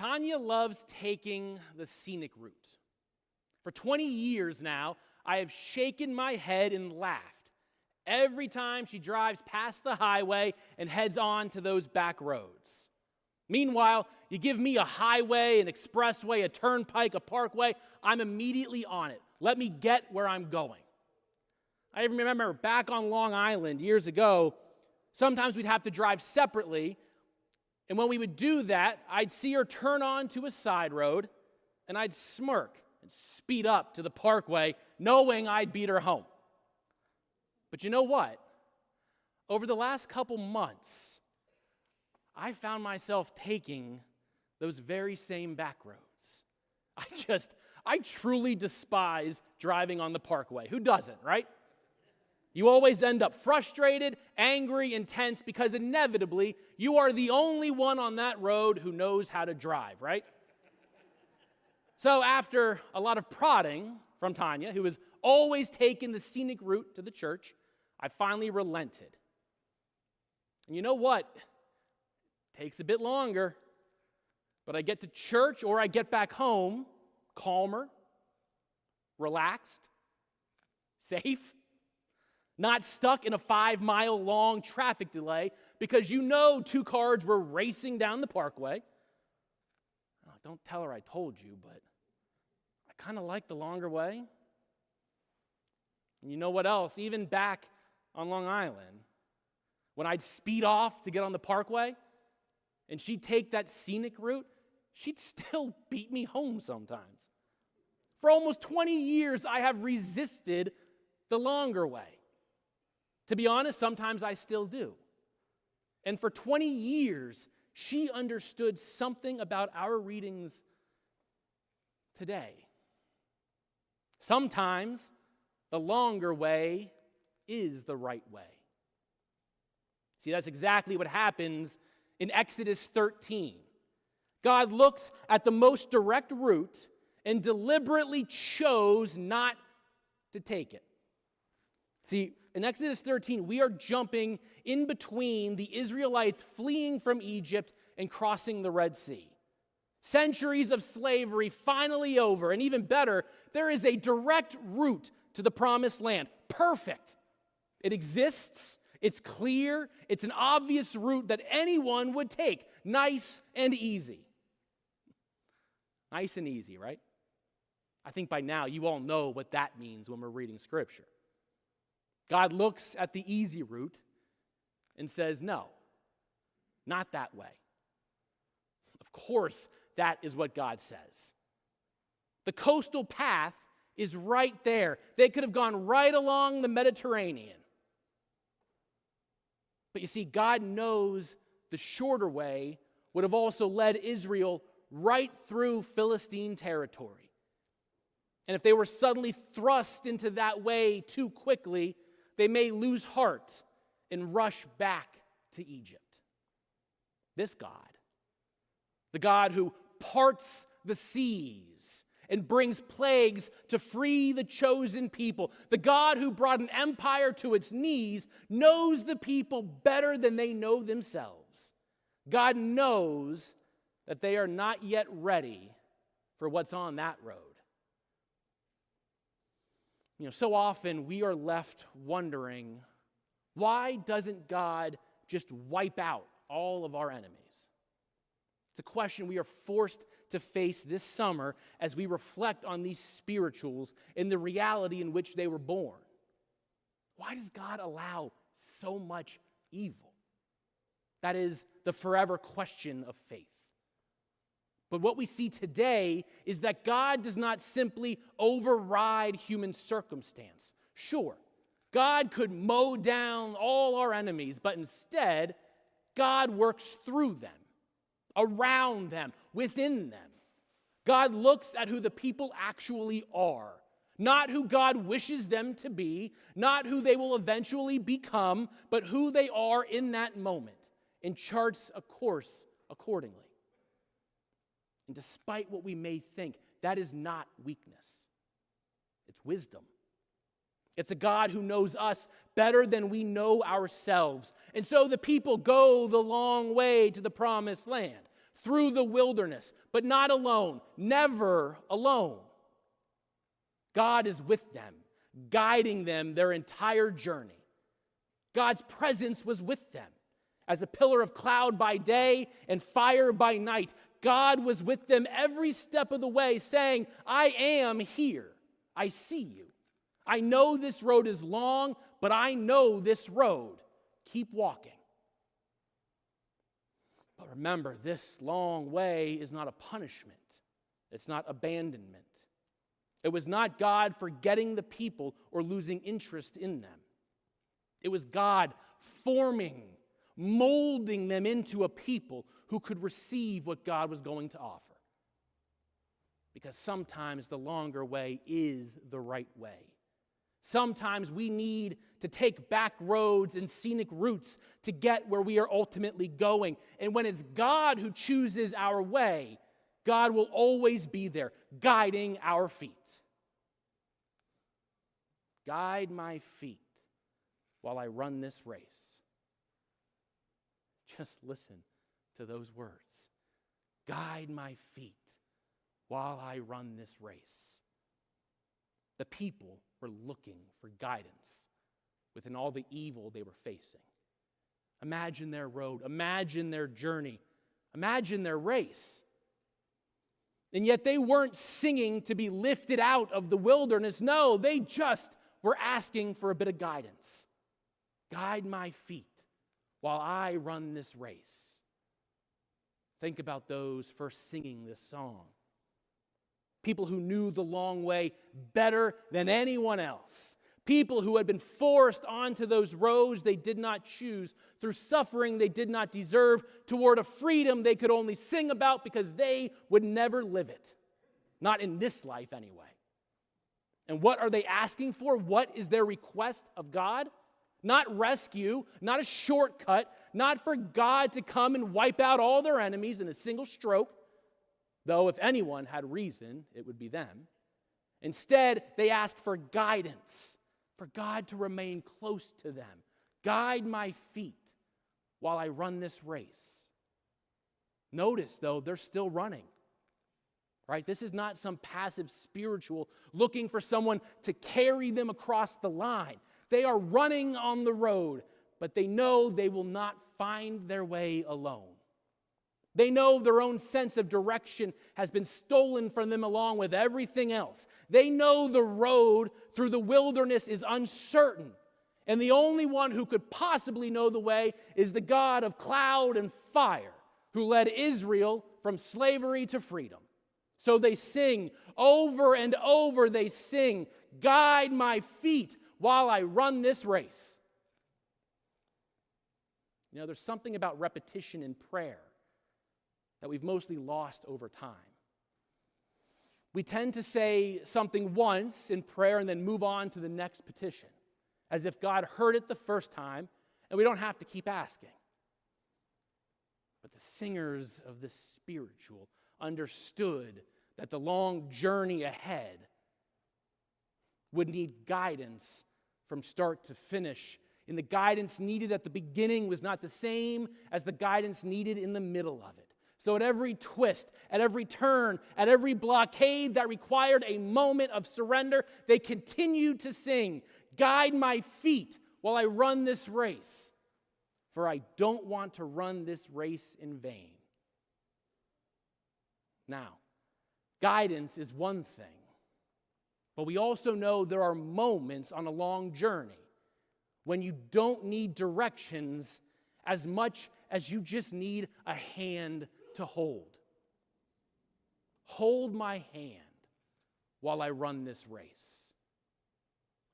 Tanya loves taking the scenic route. For 20 years now, I have shaken my head and laughed every time she drives past the highway and heads on to those back roads. Meanwhile, you give me a highway, an expressway, a turnpike, a parkway, I'm immediately on it. Let me get where I'm going. I even remember back on Long Island years ago, sometimes we'd have to drive separately, and when we would do that, I'd see her turn onto a side road, and I'd smirk and speed up to the parkway, knowing I'd beat her home. But you know what? Over the last couple months, I found myself taking those very same back roads. I truly despise driving on the parkway. Who doesn't, right? You always end up frustrated, angry, intense, because inevitably you are the only one on that road who knows how to drive, right? So after a lot of prodding from Tanya, who has always taken the scenic route to the church, I finally relented. And you know what? It takes a bit longer, but I get to church or I get back home calmer, relaxed, safe, not stuck in a 5-mile-long traffic delay because you know 2 cars were racing down the parkway. Oh, don't tell her I told you, but I kind of like the longer way. And you know what else? Even back on Long Island, when I'd speed off to get on the parkway and she'd take that scenic route, she'd still beat me home sometimes. For almost 20 years, I have resisted the longer way. To be honest, sometimes I still do. And for 20 years, she understood something about our readings today. Sometimes the longer way is the right way. See, that's exactly what happens in Exodus 13. God looks at the most direct route and deliberately chose not to take it. See, in Exodus 13, we are jumping in between the Israelites fleeing from Egypt and crossing the Red Sea. Centuries of slavery finally over, and even better, there is a direct route to the Promised Land. Perfect. It exists, it's clear, it's an obvious route that anyone would take. Nice and easy. Nice and easy, right? I think by now you all know what that means when we're reading Scripture. God looks at the easy route and says, no, not that way. Of course, that is what God says. The coastal path is right there. They could have gone right along the Mediterranean. But you see, God knows the shorter way would have also led Israel right through Philistine territory. And if they were suddenly thrust into that way too quickly, they may lose heart and rush back to Egypt. This God, the God who parts the seas and brings plagues to free the chosen people, the God who brought an empire to its knees, knows the people better than they know themselves. God knows that they are not yet ready for what's on that road. You know, so often we are left wondering, why doesn't God just wipe out all of our enemies? It's a question we are forced to face this summer as we reflect on these spirituals and the reality in which they were born. Why does God allow so much evil? That is the forever question of faith. But what we see today is that God does not simply override human circumstance. Sure, God could mow down all our enemies, but instead, God works through them, around them, within them. God looks at who the people actually are, not who God wishes them to be, not who they will eventually become, but who they are in that moment, and charts a course accordingly. And despite what we may think, that is not weakness. It's wisdom. It's a God who knows us better than we know ourselves. And so the people go the long way to the Promised Land through the wilderness, but not alone, never alone. God is with them, guiding them their entire journey. God's presence was with them. As a pillar of cloud by day and fire by night, God was with them every step of the way, saying, I am here. I see you. I know this road is long, but I know this road. Keep walking. But remember, this long way is not a punishment. It's not abandonment. It was not God forgetting the people or losing interest in them. It was God forming, molding them into a people who could receive what God was going to offer. Because sometimes the longer way is the right way. Sometimes we need to take back roads and scenic routes to get where we are ultimately going. And when it's God who chooses our way, God will always be there, guiding our feet. Guide my feet while I run this race. Just listen to those words. Guide my feet while I run this race. The people were looking for guidance within all the evil they were facing. Imagine their road. Imagine their journey. Imagine their race. And yet they weren't singing to be lifted out of the wilderness. No, they just were asking for a bit of guidance. Guide my feet while I run this race. Think about those first singing this song. People who knew the long way better than anyone else. People who had been forced onto those roads they did not choose, through suffering they did not deserve, toward a freedom they could only sing about because they would never live it. Not in this life anyway. And what are they asking for? What is their request of God? Not rescue, not a shortcut, not for God to come and wipe out all their enemies in a single stroke. Though if anyone had reason, it would be them. Instead, they ask for guidance, for God to remain close to them. Guide my feet while I run this race. Notice, though, they're still running. Right? This is not some passive spiritual looking for someone to carry them across the line. They are running on the road, but they know they will not find their way alone. They know their own sense of direction has been stolen from them along with everything else. They know the road through the wilderness is uncertain, and the only one who could possibly know the way is the God of cloud and fire, who led Israel from slavery to freedom. So they sing over and over, they sing, guide my feet while I run this race. You know, there's something about repetition in prayer that we've mostly lost over time. We tend to say something once in prayer and then move on to the next petition, as if God heard it the first time and we don't have to keep asking. But the singers of the spiritual understood that the long journey ahead would need guidance from start to finish. And the guidance needed at the beginning was not the same as the guidance needed in the middle of it. So at every twist, at every turn, at every blockade that required a moment of surrender, they continued to sing, guide my feet while I run this race, for I don't want to run this race in vain. Now, guidance is one thing, but we also know there are moments on a long journey when you don't need directions as much as you just need a hand to hold. Hold my hand while I run this race.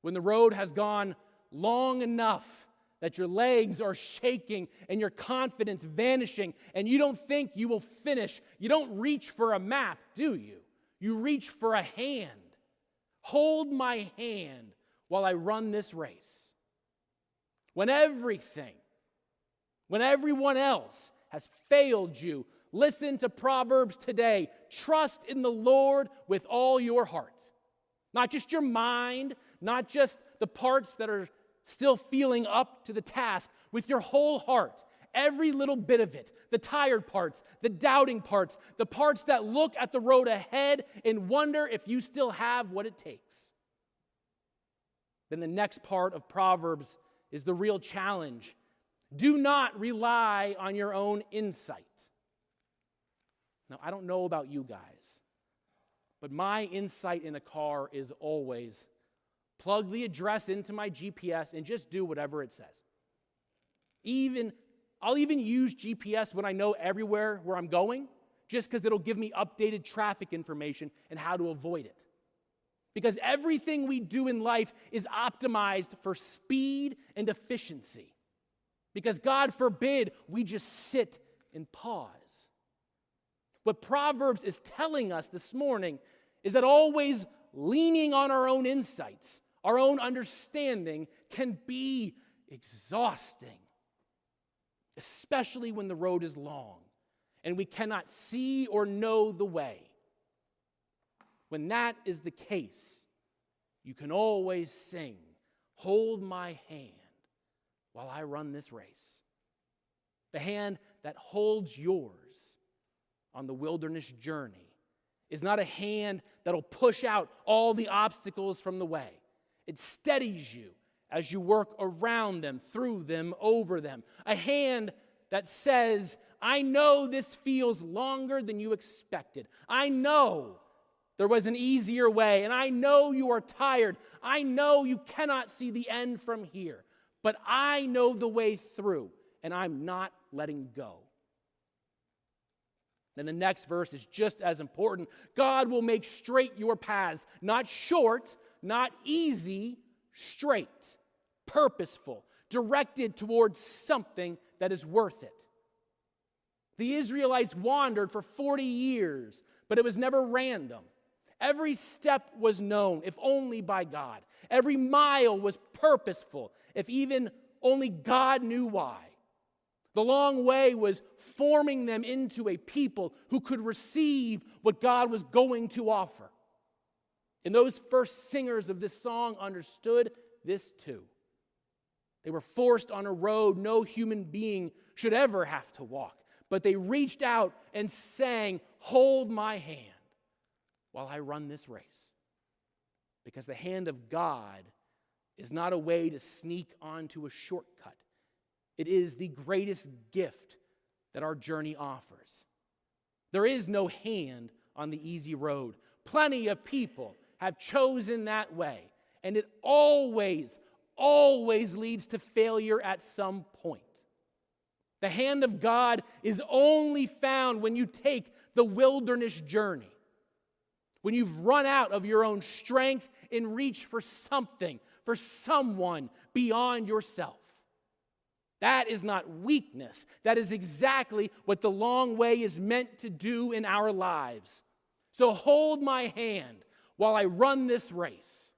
When the road has gone long enough that your legs are shaking and your confidence vanishing and you don't think you will finish, you don't reach for a map, do you? You reach for a hand. Hold my hand while I run this race. When everyone else has failed you, listen to Proverbs today. Trust in the Lord with all your heart. Not just your mind, not just the parts that are still feeling up to the task, with your whole heart. Every little bit of it, the tired parts, the doubting parts, the parts that look at the road ahead and wonder if you still have what it takes. Then the next part of Proverbs is the real challenge. Do not rely on your own insight. Now, I don't know about you guys, but my insight in a car is always plug the address into my GPS and just do whatever it says. I'll even use GPS when I know everywhere where I'm going, just because it'll give me updated traffic information and how to avoid it. Because everything we do in life is optimized for speed and efficiency. Because God forbid we just sit and pause. What Proverbs is telling us this morning is that always leaning on our own insights, our own understanding, can be exhausting, especially when the road is long and we cannot see or know the way. When that is the case, you can always sing, "Hold my hand while I run this race." The hand that holds yours on the wilderness journey is not a hand that'll push out all the obstacles from the way. It steadies you as you work around them, through them, over them. A hand that says, I know this feels longer than you expected. I know there was an easier way, and I know you are tired. I know you cannot see the end from here, but I know the way through, and I'm not letting go. Then the next verse is just as important. God will make straight your paths, not short, not easy, straight, purposeful, directed towards something that is worth it. The Israelites wandered for 40 years, but it was never random. Every step was known, if only by God. Every mile was purposeful, if even only God knew why. The long way was forming them into a people who could receive what God was going to offer. And those first singers of this song understood this too. They were forced on a road no human being should ever have to walk. But they reached out and sang, "Hold my hand while I run this race." Because the hand of God is not a way to sneak onto a shortcut. It is the greatest gift that our journey offers. There is no hand on the easy road. Plenty of people have chosen that way, and it always leads to failure at some point. The hand of God is only found when you take the wilderness journey, when you've run out of your own strength and reach for something, for someone beyond yourself. That is not weakness. That is exactly what the long way is meant to do in our lives. So hold my hand while I run this race,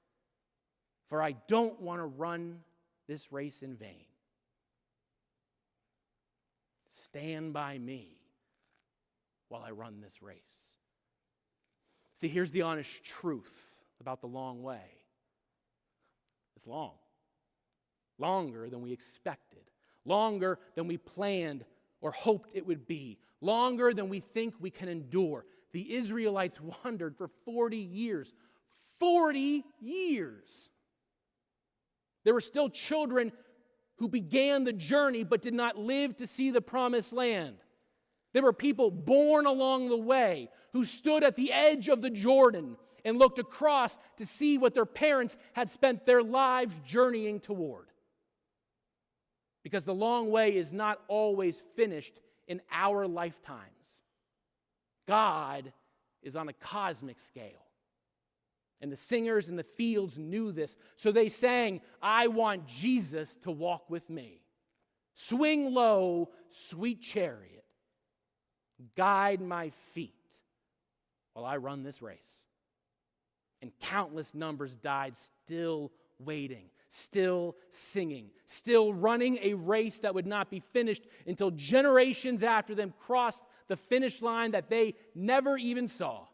for I don't want to run this race in vain. Stand by me while I run this race. See, here's the honest truth about the long way. It's long. Longer than we expected. Longer than we planned or hoped it would be. Longer than we think we can endure. The Israelites wandered for 40 years. 40 years! There were still children who began the journey but did not live to see the promised land. There were people born along the way who stood at the edge of the Jordan and looked across to see what their parents had spent their lives journeying toward. Because the long way is not always finished in our lifetimes. God is on a cosmic scale. And the singers in the fields knew this, so they sang, "I want Jesus to walk with me. Swing low, sweet chariot. Guide my feet while I run this race." And countless numbers died still waiting, still singing, still running a race that would not be finished until generations after them crossed the finish line that they never even saw.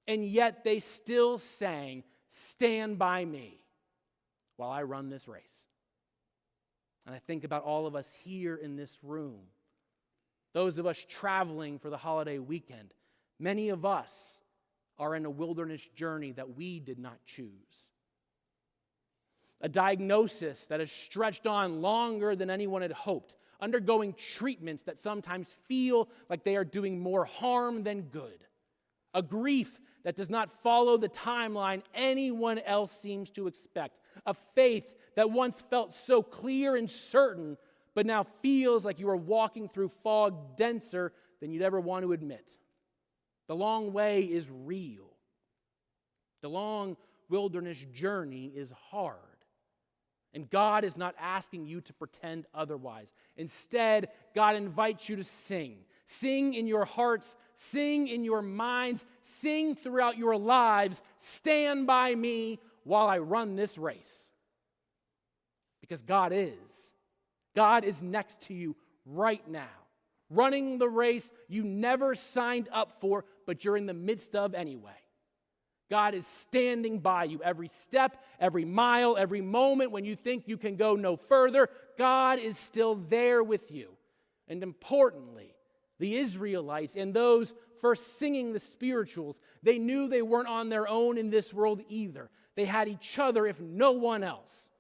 And yet they still sang, "Stand by me while I run this race." And I think about all of us here in this room, those of us traveling for the holiday weekend. Many of us are in a wilderness journey that we did not choose. A diagnosis that has stretched on longer than anyone had hoped, undergoing treatments that sometimes feel like they are doing more harm than good. A grief that does not follow the timeline anyone else seems to expect. A faith that once felt so clear and certain, but now feels like you are walking through fog denser than you'd ever want to admit. The long way is real. The long wilderness journey is hard. And God is not asking you to pretend otherwise. Instead, God invites you to sing. Sing in your hearts, sing in your minds, sing throughout your lives. Stand by me while I run this race. Because God is next to you right now, running the race you never signed up for, but you're in the midst of anyway. God is standing by you every step, every mile, every moment when you think you can go no further. God is still there with you. And importantly, the Israelites and those first singing the spirituals, they knew they weren't on their own in this world either. They had each other, if no one else.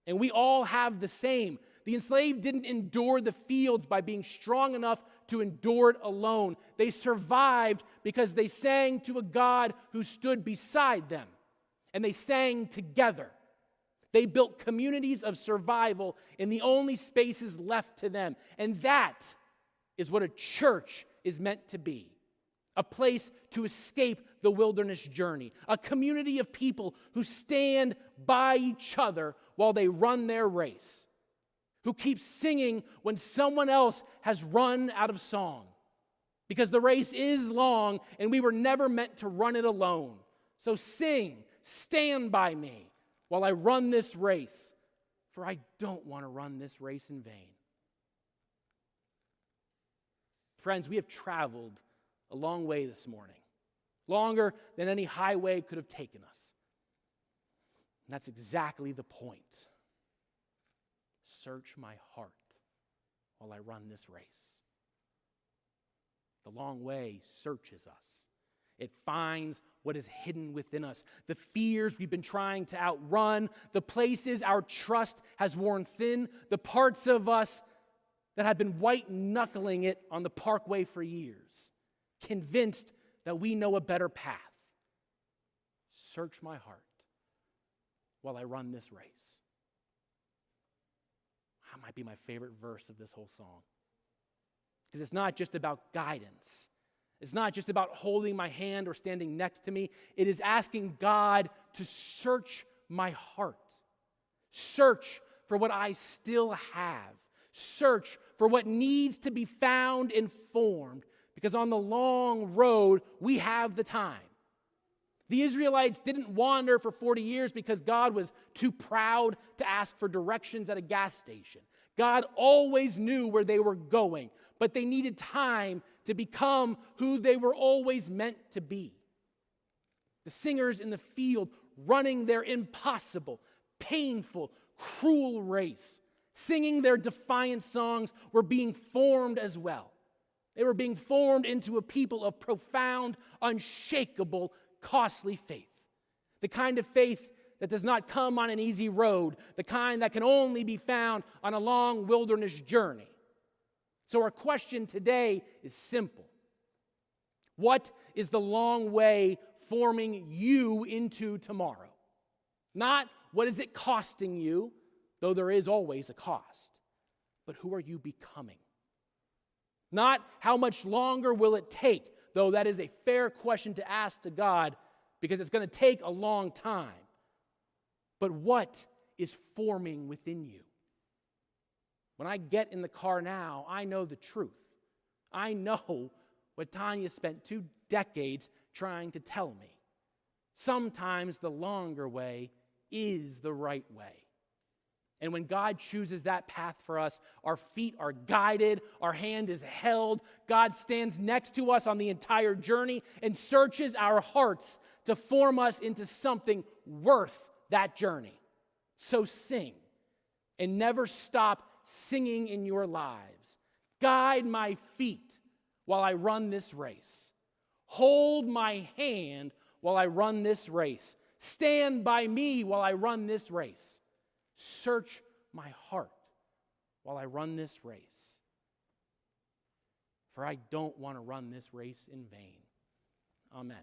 And we all have the same. The enslaved didn't endure the fields by being strong enough to endure it alone. They survived because they sang to a God who stood beside them. And they sang together. They built communities of survival in the only spaces left to them. And that is what a church is meant to be. A place to escape the wilderness journey. A community of people who stand by each other while they run their race. Who keep singing when someone else has run out of song. Because the race is long and we were never meant to run it alone. So sing, stand by me while I run this race, for I don't want to run this race in vain. Friends, we have traveled a long way this morning, longer than any highway could have taken us. And that's exactly the point. Search my heart while I run this race. The long way searches us. It finds what is hidden within us, the fears we've been trying to outrun, the places our trust has worn thin, the parts of us that have been white-knuckling it on the parkway for years, convinced that we know a better path. Search my heart while I run this race. That might be my favorite verse of this whole song. Because it's not just about guidance. It's not just about holding my hand or standing next to me. It is asking God to search my heart. Search for what I still have. Search for what needs to be found and formed. Because on the long road, we have the time. The Israelites didn't wander for 40 years because God was too proud to ask for directions at a gas station. God always knew where they were going, but they needed time to become who they were always meant to be. The singers in the field running their impossible, painful, cruel race, singing their defiant songs, were being formed as well. They were being formed into a people of profound, unshakable, costly faith. The kind of faith that does not come on an easy road, the kind that can only be found on a long wilderness journey. So our question today is simple. What is the long way forming you into tomorrow? Not what is it costing you, though there is always a cost, but who are you becoming? Not how much longer will it take, though that is a fair question to ask to God because it's going to take a long time. But what is forming within you? When I get in the car now, I know the truth. I know what Tanya spent 2 decades trying to tell me. Sometimes the longer way is the right way. And when God chooses that path for us, our feet are guided, our hand is held, God stands next to us on the entire journey and searches our hearts to form us into something worth that journey. So sing and never stop singing in your lives. Guide my feet while I run this race. Hold my hand while I run this race. Stand by me while I run this race. Search my heart while I run this race. For I don't want to run this race in vain. Amen.